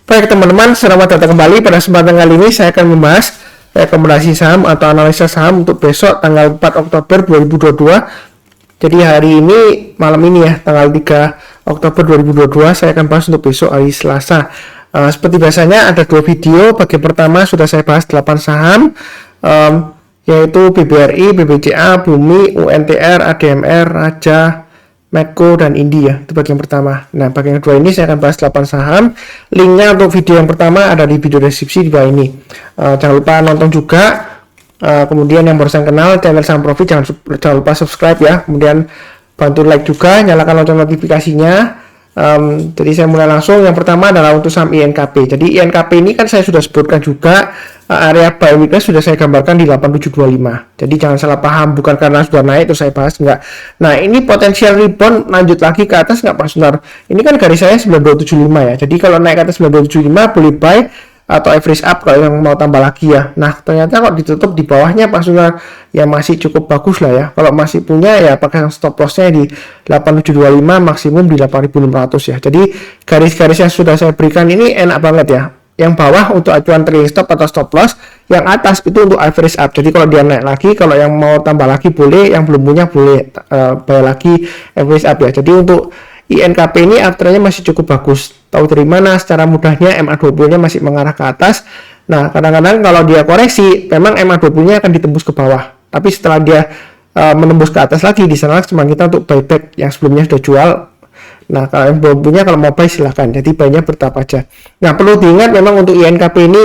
Baik teman-teman, selamat datang kembali. Pada kesempatan kali ini saya akan membahas rekomendasi saham atau analisa saham untuk besok tanggal 4 Oktober 2022. Jadi hari ini, malam ini ya, tanggal 3 Oktober 2022, saya akan bahas untuk besok hari Selasa. Seperti biasanya ada dua video. Bagian pertama sudah saya bahas 8 saham, yaitu BBRI, BBCA, Bumi, UNTR, ADMR, Raja, Medco, dan India. Itu bagian pertama. Nah, bagian kedua ini saya akan bahas 8 saham. Linknya untuk video yang pertama ada di video deskripsi di bawah ini. Jangan lupa nonton juga. Kemudian yang barusan kenal channel Saham Profit, jangan lupa subscribe ya. Kemudian bantu like juga, nyalakan lonceng notifikasinya. Jadi saya mulai langsung. Yang pertama adalah untuk saham INKP. Jadi INKP ini kan saya sudah sebutkan juga, area buy weakness sudah saya gambarkan di 8725. Jadi jangan salah paham, bukan karena sudah naik terus saya bahas, enggak. Nah, ini potensial rebound lanjut lagi ke atas enggak Pak Sunar? Ini kan garis saya 9275 ya. Jadi kalau naik ke atas 9275 boleh buy atau average up kalau yang mau tambah lagi ya. Nah, ternyata kok ditutup di bawahnya Pak Sunar, ya masih cukup bagus lah ya. Kalau masih punya ya pakai stop lossnya di 8725, maksimum di 8600 ya. Jadi garis-garis yang sudah saya berikan ini enak banget ya. Yang bawah untuk acuan trailing stop atau stop loss, yang atas itu untuk average up. Jadi kalau dia naik lagi, kalau yang mau tambah lagi boleh, yang belum punya boleh bayar lagi average up ya. Jadi untuk INKP ini afternya masih cukup bagus. Tahu dari mana? Secara mudahnya MA20-nya masih mengarah ke atas. Nah, kadang-kadang kalau dia koreksi, memang MA20-nya akan ditembus ke bawah. Tapi setelah dia menembus ke atas lagi, di sana cuma kita untuk buyback yang sebelumnya sudah jual. Nah, kalau yang belum punya, kalau mau buy silahkan. Jadi buy-nya bertahap aja. Nah, perlu diingat memang untuk INKP ini,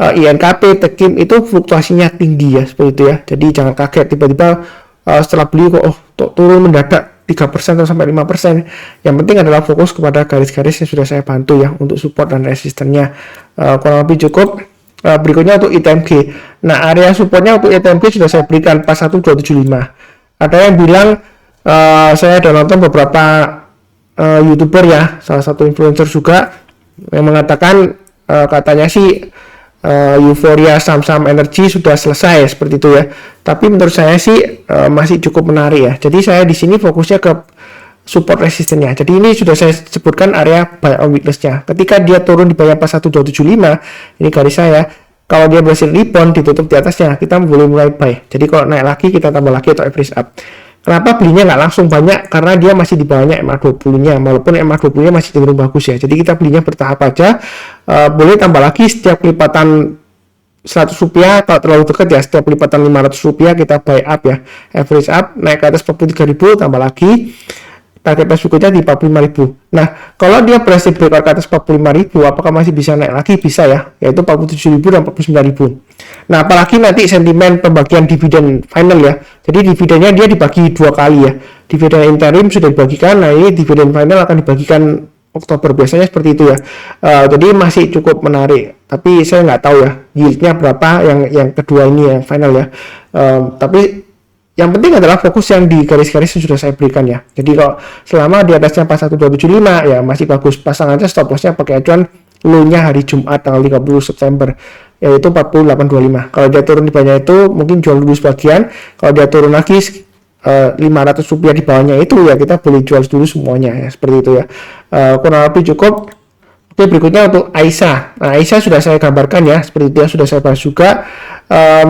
INKP, Tekim itu fluktuasinya tinggi ya, seperti itu ya. Jadi jangan kaget tiba-tiba setelah beli kok turun mendadak 3% atau sampai 5%. Yang penting adalah fokus kepada garis-garis yang sudah saya bantu ya untuk support dan resistennya. Kurang lebih cukup. Berikutnya untuk ITMG. Nah, area supportnya untuk ITMG sudah saya berikan 41275. Ada yang bilang, saya ada nonton beberapa YouTuber ya, salah satu influencer juga yang mengatakan katanya sih euforia saham-saham energi sudah selesai seperti itu ya. Tapi menurut saya sih masih cukup menarik ya. Jadi saya di sini fokusnya ke support resistennya. Jadi ini sudah saya sebutkan area buy on weakness-nya. Ketika dia turun di bawah 41275, ini garis saya. Kalau dia berhasil rebound ditutup di atasnya, kita boleh mulai buy. Jadi kalau naik lagi kita tambah lagi atau average up. Kenapa belinya nggak langsung banyak? Karena dia masih di bawahnya MA20-nya, walaupun MA20-nya masih cenderung bagus ya. Jadi kita belinya bertahap aja. Boleh tambah lagi setiap kelipatan 100 rupiah, kalau terlalu dekat ya setiap kelipatan 500 rupiah kita buy up ya. Average up, naik ke atas 43.000, tambah lagi. Target price berikutnya di 45.000. Nah, kalau dia berhasil breakout ke atas 45.000, apakah masih bisa naik lagi? Bisa ya, yaitu 47.000 dan 49.000. Nah, apalagi nanti sentimen pembagian dividen final ya. Jadi dividennya dia dibagi dua kali ya. Dividen interim sudah dibagikan, nah ini dividen final akan dibagikan Oktober, biasanya seperti itu ya. Jadi masih cukup menarik. Tapi saya nggak tahu ya yieldnya berapa yang kedua ini ya final ya. Tapi yang penting adalah fokus yang di garis-garis yang sudah saya berikan ya. Jadi kalau selama di atasnya 41275 ya masih bagus. Pasang aja stop lossnya pakai acuan low-nya hari Jumat tanggal 30 September yaitu 48.25. Kalau dia turun di bawahnya itu mungkin jual dulu sebagian. Kalau dia turun lagi 500 rupiah di bawahnya itu ya kita boleh jual dulu semuanya ya, seperti itu ya. Kurang lebih cukup. Oke, berikutnya untuk Aisyah. Nah, Aisyah sudah saya gambarkan ya, seperti itu ya, sudah saya bahas juga.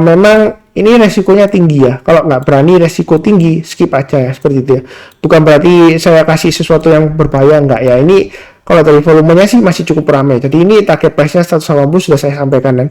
Memang ini resikonya tinggi ya. Kalau nggak berani resiko tinggi, skip aja ya, seperti itu ya. Bukan berarti saya kasih sesuatu yang berbahaya, enggak ya. Ini kalau dari volumenya sih masih cukup ramai. Jadi ini target price-nya 180 sudah saya sampaikan kan.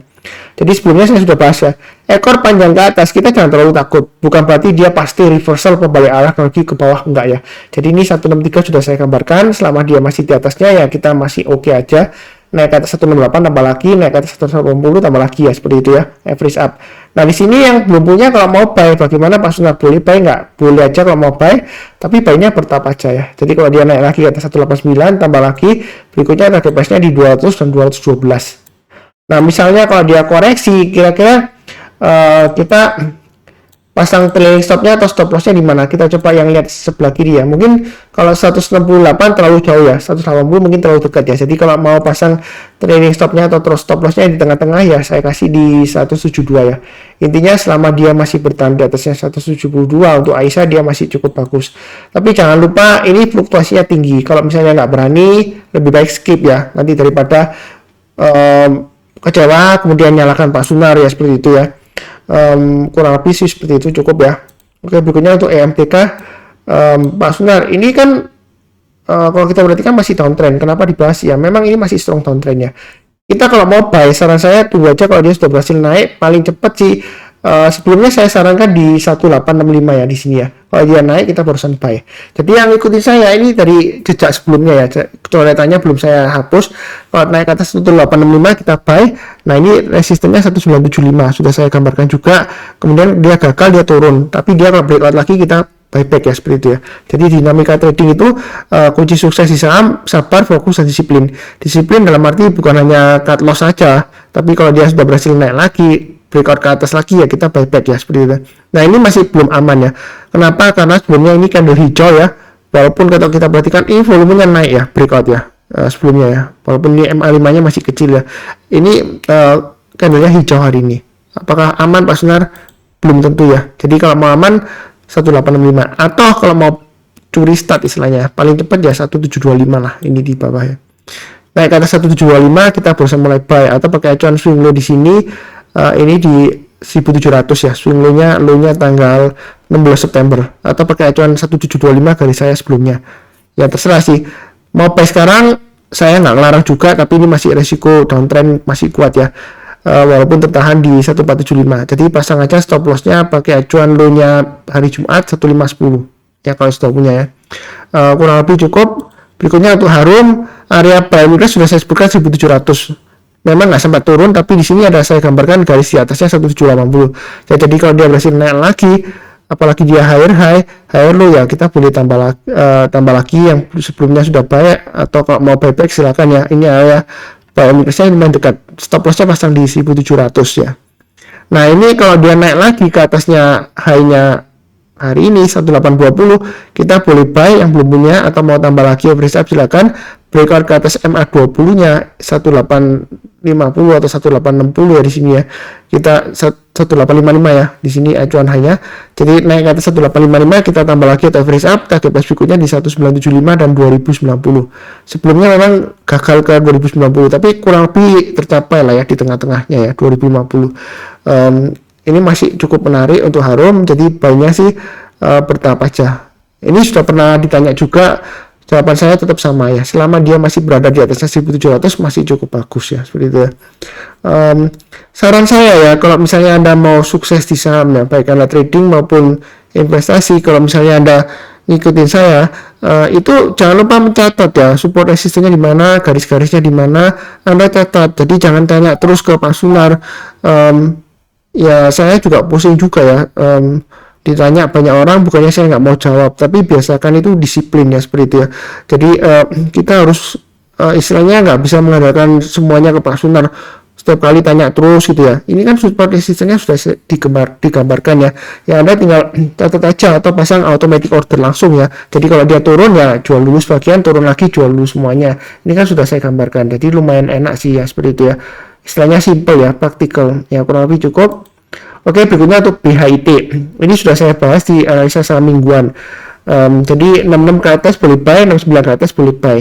Jadi sebelumnya saya sudah bahas ya. Ekor panjang ke atas, kita jangan terlalu takut. Bukan berarti dia pasti reversal pembalik arah lagi ke bawah, enggak ya. Jadi ini 163 sudah saya gambarkan. Selama dia masih di atasnya ya kita masih oke aja. Naik ke atas 168 tambah lagi, naik ke atas 180 tambah lagi ya, seperti itu ya, average up. Nah, di sini yang belum punya kalau mau buy bagaimana Pak Sunar? Boleh buy nggak? Boleh aja kalau mau buy, tapi buy-nya bertahap aja ya. Jadi kalau dia naik lagi ke atas 189 tambah lagi, berikutnya target price-nya di 200 dan 212. Nah, misalnya kalau dia koreksi, kira-kira kita pasang trailing stopnya atau stop lossnya di mana? Kita coba yang lihat sebelah kiri ya. Mungkin kalau 168 terlalu jauh ya, 180 mungkin terlalu dekat ya. Jadi kalau mau pasang trailing stopnya atau terus stop lossnya di tengah-tengah ya, saya kasih di 172 ya. Intinya selama dia masih bertahan di atasnya 172 untuk Aisyah dia masih cukup bagus. Tapi jangan lupa ini fluktuasinya tinggi. Kalau misalnya nggak berani, lebih baik skip ya. Nanti daripada kecewa kemudian nyalakan Pak Sunar ya, seperti itu ya. Kurang lebih sih seperti itu, cukup ya. Oke, berikutnya untuk EMTK, Pak Sunar ini kan kalau kita perhatikan masih downtrend. Kenapa dibahas ya? Memang ini masih strong downtrend ya. Kita kalau mau buy, saran saya tunggu aja kalau dia sudah berhasil naik. Paling cepat sih sebelumnya saya sarankan di 1865 ya di sini ya. Kalau dia naik kita barusan buy. Jadi yang ikutin saya ini dari jejak sebelumnya ya. Coretannya belum saya hapus. Kalau naik ke atas 1865 kita buy. Nah ini resistennya 1975 sudah saya gambarkan juga. Kemudian dia gagal, dia turun. Tapi dia kalau breakout lagi kita buyback ya, seperti itu ya. Jadi dinamika trading itu kunci sukses di saham, sabar, fokus, dan disiplin. Disiplin dalam arti bukan hanya cut loss saja, tapi kalau dia sudah berhasil naik lagi, breakout ke atas lagi ya kita buyback ya, seperti itu. Nah ini masih belum aman ya. Kenapa? Karena sebelumnya ini candle hijau ya. Walaupun kalau kita perhatikan ini volumenya naik ya, breakout ya sebelumnya ya. Walaupun ini MA5 nya masih kecil ya. Ini candlenya hijau hari ini. Apakah aman Pak Sunar? Belum tentu ya. Jadi kalau mau aman 1865, atau kalau mau curi start istilahnya paling cepat ya 1725 lah, ini di bawah ya. Naik ke atas 1725 kita berusaha mulai buy atau pakai acuan swing low di sini, ini di 1700 ya, swing low-nya tanggal 16 September, atau pakai acuan 1725 garis saya sebelumnya. Ya terserah sih. Mau buy sekarang saya nggak ngelarang juga, tapi ini masih resiko downtrend masih kuat ya. Walaupun tertahan di 1475, jadi pasang aja stop lossnya pakai acuan low-nya hari Jumat 1510 ya kalau sudah punya ya. Kurang lebih cukup. Berikutnya untuk Harum, area buy sudah saya sebutkan 1700, memang nggak sempat turun, tapi di sini ada saya gambarkan garis di atasnya 1780 ya. Jadi kalau dia berhasil naik lagi, apalagi dia higher low ya, kita boleh tambah lagi yang sebelumnya sudah baik, atau kalau mau buyback silakan ya. Ini area saya lumayan dekat, stop lossnya pasang di 1700 ya. Nah ini kalau dia naik lagi ke atasnya high-nya hari ini 1820, kita boleh buy yang belum punya, atau mau tambah lagi average up silakan. Breakout ke atas MA20 nya 1850 atau 1860 ya di sini ya. Kita 1855 ya di sini acuan high-nya. Jadi naik ke atas 1855 kita tambah lagi atau average up, target price berikutnya di 1975 dan 2090. Sebelumnya memang gagal ke 2090, tapi kurang lebih tercapai lah ya di tengah-tengahnya ya 2050. Ini masih cukup menarik untuk Harum, jadi buy-nya sih bertahap aja. Ini sudah pernah ditanya juga, jawaban saya tetap sama ya, selama dia masih berada di atasnya 1700 masih cukup bagus ya, seperti itu ya. Saran saya ya, kalau misalnya Anda mau sukses di saham ya, baik Anda trading maupun investasi, kalau misalnya Anda ngikutin saya, itu jangan lupa mencatat ya, support resistennya di mana, garis-garisnya di mana, Anda catat. Jadi jangan tanya terus ke Pak Sunar. Ya saya juga pusing juga ya, ditanya banyak orang, bukannya saya nggak mau jawab, tapi biasakan itu disiplin ya, seperti itu ya. Jadi kita harus istilahnya nggak bisa mengandalkan semuanya ke Pak Sunar, setiap kali tanya terus gitu ya. Ini kan support resistennya sudah digambarkan ya. Ya Anda tinggal catat aja atau pasang automatic order langsung ya. Jadi kalau dia turun ya jual dulu sebagian, turun lagi jual dulu semuanya. Ini kan sudah saya gambarkan, jadi lumayan enak sih ya, seperti itu ya. Istilahnya simple ya, praktikal ya, kurang lebih cukup. Oke, berikutnya untuk BHIT. Ini sudah saya bahas di analisa saham mingguan. Jadi 66 ke atas boleh buy, 69 ke atas boleh buy.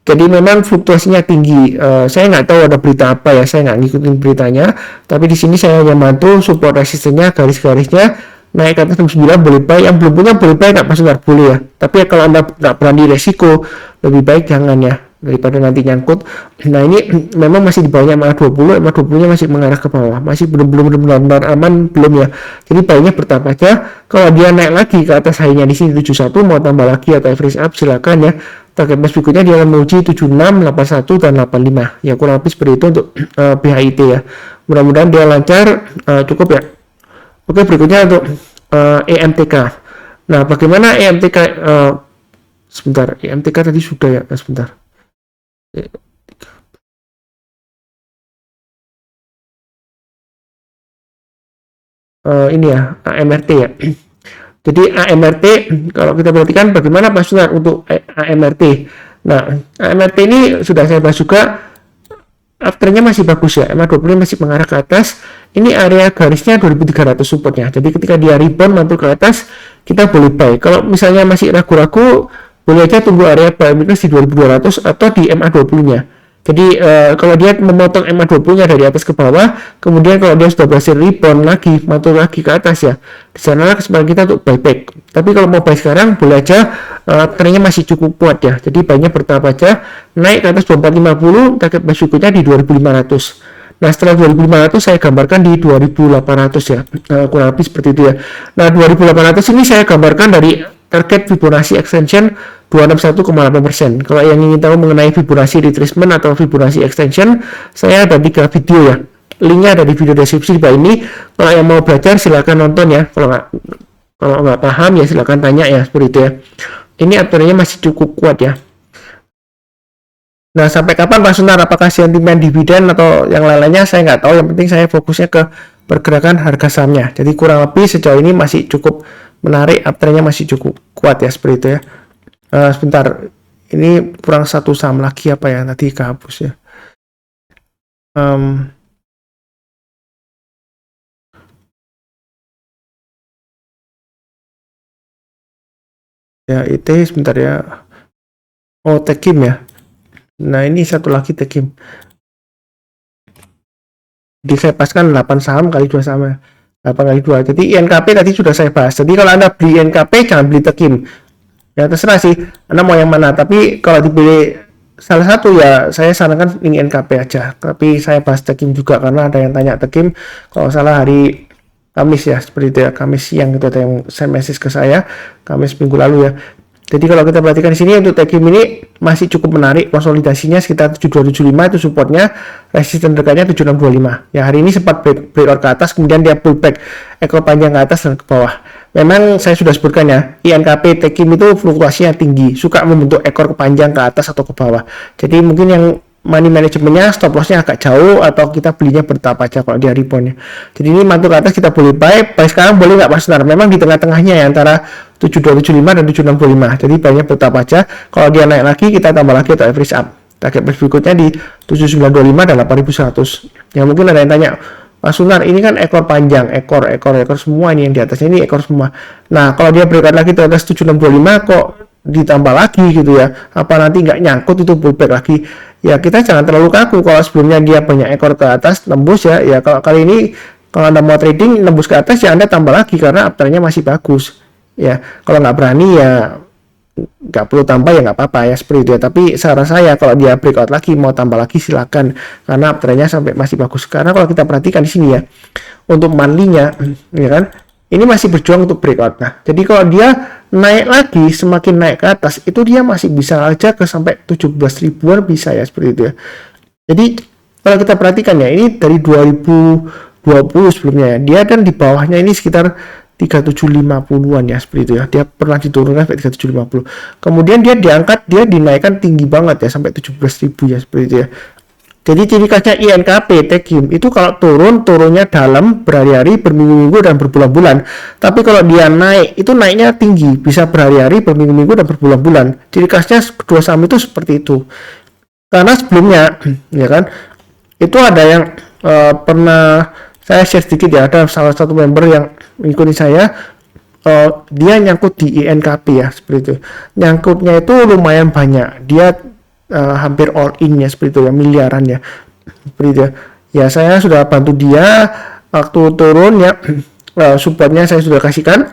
Jadi memang fluktuasinya tinggi. Saya nggak tahu ada berita apa ya, saya nggak ngikutin beritanya. Tapi di sini saya hanya bantu support resistennya, garis-garisnya naik ke atas 69 boleh buy. Yang belum punya boleh buy, nggak boleh ya. Tapi kalau Anda nggak berani resiko, lebih baik jangan ya, daripada nanti nyangkut. Nah ini memang masih di bawahnya MA20 nya masih mengarah ke bawah, masih belum benar-benar aman, belum ya. Jadi baiknya bertahap aja. Kalau dia naik lagi ke atas high-nya di sini 71, mau tambah lagi atau average up silakan ya. Target price berikutnya dia akan menuju 76, 81 dan 85 ya, kurang lebih seperti itu untuk BHIT ya. Mudah-mudahan dia lancar, cukup ya. Oke, berikutnya untuk EMTK. Nah bagaimana EMTK? Sebentar, EMTK tadi sudah ya, sebentar. Ini ya AMRT ya. Jadi AMRT kalau kita perhatikan bagaimana Pak Sunar untuk AMRT. Nah AMRT ini sudah saya bahas juga, afternya masih bagus ya, MA20 masih mengarah ke atas. Ini area garisnya 2300 supportnya. Jadi ketika dia rebound mantul ke atas, kita boleh buy. Kalau misalnya masih ragu-ragu, boleh aja tunggu area buy minus di 2200 atau di MA20 nya. Jadi kalau dia memotong MA20-nya dari atas ke bawah, kemudian kalau dia sudah berhasil rebound lagi, mantul lagi ke atas ya, di sana kesempatan kita untuk buyback. Tapi kalau mau buy sekarang, boleh aja, trennya masih cukup kuat ya. Jadi banyak bertahap aja, naik ke atas 2450, target buy berikutnya di 2500. Nah, setelah 2500 saya gambarkan di 2800 ya, kurang lebih seperti itu ya. Nah, 2800 ini saya gambarkan dari target Fibonacci extension 261,8%. Kalau yang ingin tahu mengenai Fibonacci retracement atau Fibonacci extension, saya ada 3 video ya. Linknya ada di video deskripsi di bawah ini. Kalau yang mau belajar silakan nonton ya. Kalau nggak paham ya silakan tanya ya, seperti itu ya. Ini aturannya masih cukup kuat ya. Nah, sampai kapan Pak Sunar? Apakah sentimen dividen atau yang lain-lainnya saya nggak tahu. Yang penting saya fokusnya ke pergerakan harga sahamnya. Jadi kurang lebih sejauh ini masih cukup menarik, uptrendnya masih cukup kuat ya, seperti itu ya. Sebentar, ini kurang satu saham lagi apa ya, nanti kehapus ya. Ya itu sebentar ya. Oh, Tekim ya. Nah, ini satu lagi Tekim. Jadi saya paskan 8 saham kali 2 saham ya. 8 kali 2. Jadi INKP tadi sudah saya bahas. Jadi kalau Anda beli INKP jangan beli Tekim. Ya terserah sih Anda mau yang mana, tapi kalau dipilih salah satu ya saya sarankan ini NKP aja. Tapi saya bahas Tekim juga karena ada yang tanya Tekim kalau salah hari Kamis ya, seperti itu ya, Kamis siang itu ada yang saya message ke saya Kamis minggu lalu ya. Jadi kalau kita perhatikan di sini untuk Tekim ini masih cukup menarik, konsolidasinya sekitar 7275 itu supportnya, resisten dekatnya 7625. Ya hari ini sempat breakout ke atas, kemudian dia pullback ekor panjang ke atas dan ke bawah. Memang saya sudah sebutkan ya, INKP Tekim itu fluktuasinya tinggi, suka membentuk ekor panjang ke atas atau ke bawah. Jadi mungkin yang money manajemennya stop lossnya agak jauh atau kita belinya bertahap aja kalau dia reboundnya. Jadi ini mantul ke atas kita boleh buy sekarang boleh nggak Mas Nar? Memang di tengah-tengahnya ya antara 7275 dan 7625. Jadi banyak bertahap aja. Kalau dia naik lagi kita tambah lagi atau average up. Target berikutnya di 7925 dan 8100. Ya mungkin ada yang tanya, Mas Sunar ini kan ekor panjang, ekor semua ini yang di atasnya ini ekor semua. Nah kalau dia breakout lagi ke atas 7625 kok ditambah lagi gitu ya, apa nanti nggak nyangkut itu pullback lagi ya, kita jangan terlalu kaku. Kalau sebelumnya dia banyak ekor ke atas nembus ya kalau kali ini kalau Anda mau trading nembus ke atas ya Anda tambah lagi karena uptrendnya masih bagus ya. Kalau nggak berani ya nggak perlu tambah ya nggak apa-apa ya, seperti itu ya. Tapi saran saya kalau dia breakout lagi mau tambah lagi silakan karena uptrendnya sampai masih bagus. Karena kalau kita perhatikan di sini ya untuk monthly-nya ya kan ini masih berjuang untuk breakout. Nah, jadi kalau dia naik lagi, semakin naik ke atas, itu dia masih bisa aja ke sampai 17 ribuan bisa ya, seperti itu ya. Jadi, kalau kita perhatikan ya, ini dari 2020 sebelumnya ya, dia kan di bawahnya ini sekitar 3750-an ya, seperti itu ya. Dia pernah diturunkan sampai 3750. Kemudian dia diangkat, dia dinaikkan tinggi banget ya, sampai 17.000 ya, seperti itu ya. Jadi ciri khasnya INKP Tekim itu kalau turunnya dalam berhari-hari, berminggu-minggu dan berbulan-bulan. Tapi kalau dia naik itu naiknya tinggi, bisa berhari-hari, berminggu-minggu dan berbulan-bulan. Ciri khasnya kedua saham itu seperti itu. Karena sebelumnya ya kan itu ada yang pernah saya share sedikit ya, ada salah satu member yang mengikuti saya, dia nyangkut di INKP ya, seperti itu. Nyangkutnya itu lumayan banyak. Dia hampir all in ya, seperti itu ya, miliaran ya, seperti itu ya. Ya saya sudah bantu dia waktu turun ya, supportnya saya sudah kasihkan.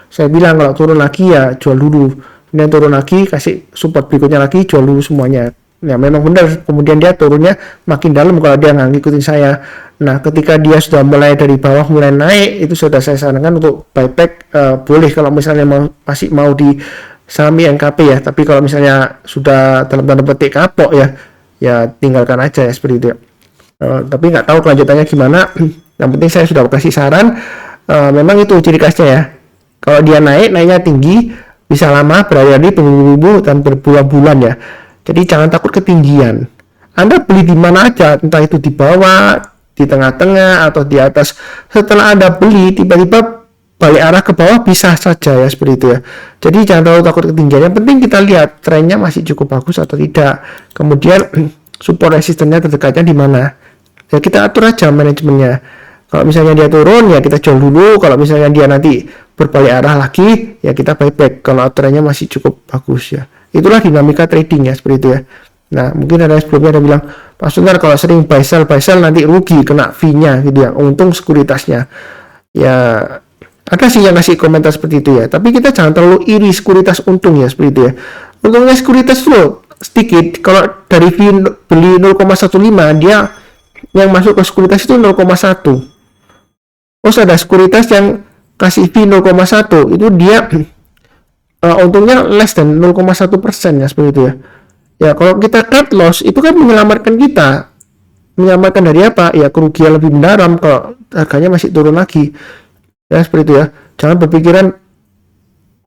Saya bilang kalau turun lagi ya jual dulu, kemudian turun lagi kasih support berikutnya lagi, jual dulu semuanya. Ya memang benar, kemudian dia turunnya makin dalam kalau dia nggak ngikutin saya. Nah ketika dia sudah mulai dari bawah mulai naik, itu sudah saya sarankan untuk buyback. Boleh kalau misalnya masih mau di saham INKP ya, tapi kalau misalnya sudah dalam tanda petik kapok ya tinggalkan aja ya, seperti itu ya. Tapi nggak tahu kelanjutannya gimana. Yang penting saya sudah kasih saran. Memang itu ciri khasnya ya, kalau dia naiknya tinggi, bisa lama berhari-hari, berminggu-minggu dan berbulan-bulan ya. Jadi jangan takut ketinggian. Anda beli di mana aja, entah itu di bawah, di tengah-tengah atau di atas. Setelah Anda beli tiba-tiba balik arah ke bawah bisa saja ya, seperti itu ya. Jadi jangan terlalu takut ketinggian. Yang penting kita lihat trennya masih cukup bagus atau tidak. Kemudian support resistennya terdekatnya di mana. Ya kita atur aja manajemennya. Kalau misalnya dia turun ya kita jual dulu. Kalau misalnya dia nanti berbalik arah lagi ya kita buyback. Kalau trennya masih cukup bagus ya. Itulah dinamika trading ya, seperti itu ya. Nah, mungkin ada sebelumnya ada bilang, Pak Sunar kalau sering buy sell nanti rugi, kena fee-nya gitu ya, untung sekuritasnya. Ya, ada sih yang ngasih komentar seperti itu ya, tapi kita jangan terlalu iri sekuritas untung ya, seperti itu ya. Untungnya sekuritas tuh sedikit, kalau dari fee beli 0,15, dia yang masuk ke sekuritas itu 0,1. Terus ada sekuritas yang kasih fee 0,1, itu dia untungnya less than 0,1% ya, seperti itu ya. Ya, kalau kita cut loss itu kan menyelamatkan kita. Menyelamatkan dari apa? Ya, kerugian lebih mendalam kalau harganya masih turun lagi. Ya, seperti itu ya. Jangan berpikiran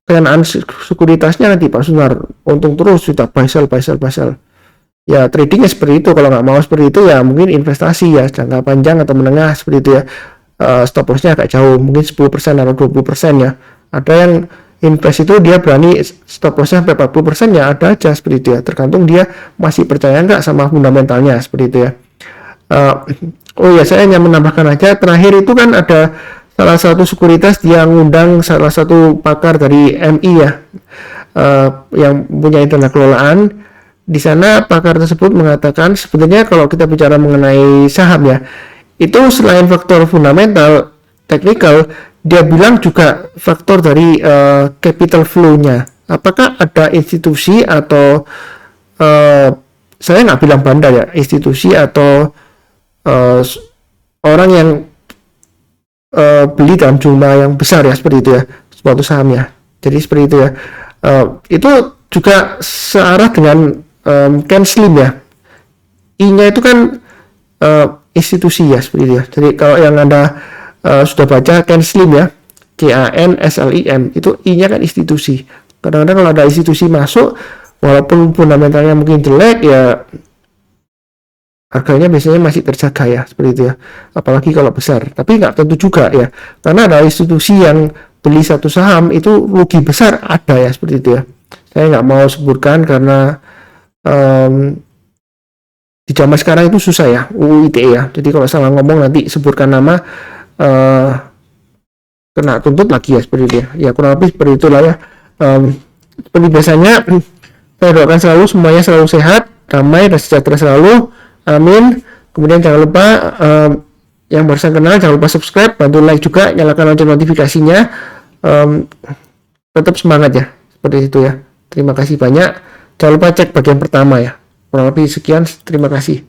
kenaan sekuritasnya nanti Pak Sunar untung terus, sudah buy sell. Ya, tradingnya seperti itu. Kalau nggak mau seperti itu ya mungkin investasi ya, jangka panjang atau menengah seperti itu ya. Stop lossnya agak jauh, mungkin 10% atau 20% ya. Ada yang invest itu dia berani stop lossnya sampai 40% ya, ada aja seperti itu ya, tergantung dia masih percaya nggak sama fundamentalnya seperti itu ya. Oh ya, saya hanya menambahkan aja, terakhir itu kan ada salah satu sekuritas dia ngundang salah satu pakar dari MI ya, yang punya dana kelolaan. Di sana pakar tersebut mengatakan sebenarnya kalau kita bicara mengenai saham ya, itu selain faktor fundamental, teknikal, dia bilang juga faktor dari capital flow-nya. Apakah ada institusi atau saya nggak bilang bandar ya, institusi atau orang yang beli dalam jumlah yang besar ya, seperti itu ya, suatu saham ya. Jadi seperti itu ya. Itu juga searah dengan Ken Slim ya. I-nya itu kan institusi ya, seperti itu ya. Jadi kalau yang Anda sudah baca Ken Slim ya, KANSLIM, itu I-nya kan institusi. Kadang-kadang kalau ada institusi masuk, walaupun fundamentalnya mungkin jelek ya, harganya biasanya masih terjaga ya, seperti itu ya. Apalagi kalau besar, tapi nggak tentu juga ya, karena ada institusi yang beli satu saham itu rugi besar, ada ya, seperti itu ya. Saya nggak mau sebutkan karena di zaman sekarang itu susah ya, UU ITE ya. Jadi kalau salah ngomong nanti sebutkan nama, kena tuntut lagi ya, seperti itu ya. Ya kurang lebih seperti itulah ya. Seperti biasanya, saya doakan selalu semuanya selalu sehat, damai dan sejahtera selalu. Amin. Kemudian jangan lupa yang barusan kenal jangan lupa subscribe, bantu like juga, nyalakan lonceng notifikasinya. Tetap semangat ya, seperti itu ya. Terima kasih banyak. Jangan lupa cek bagian pertama ya. Kurang lebih sekian, terima kasih.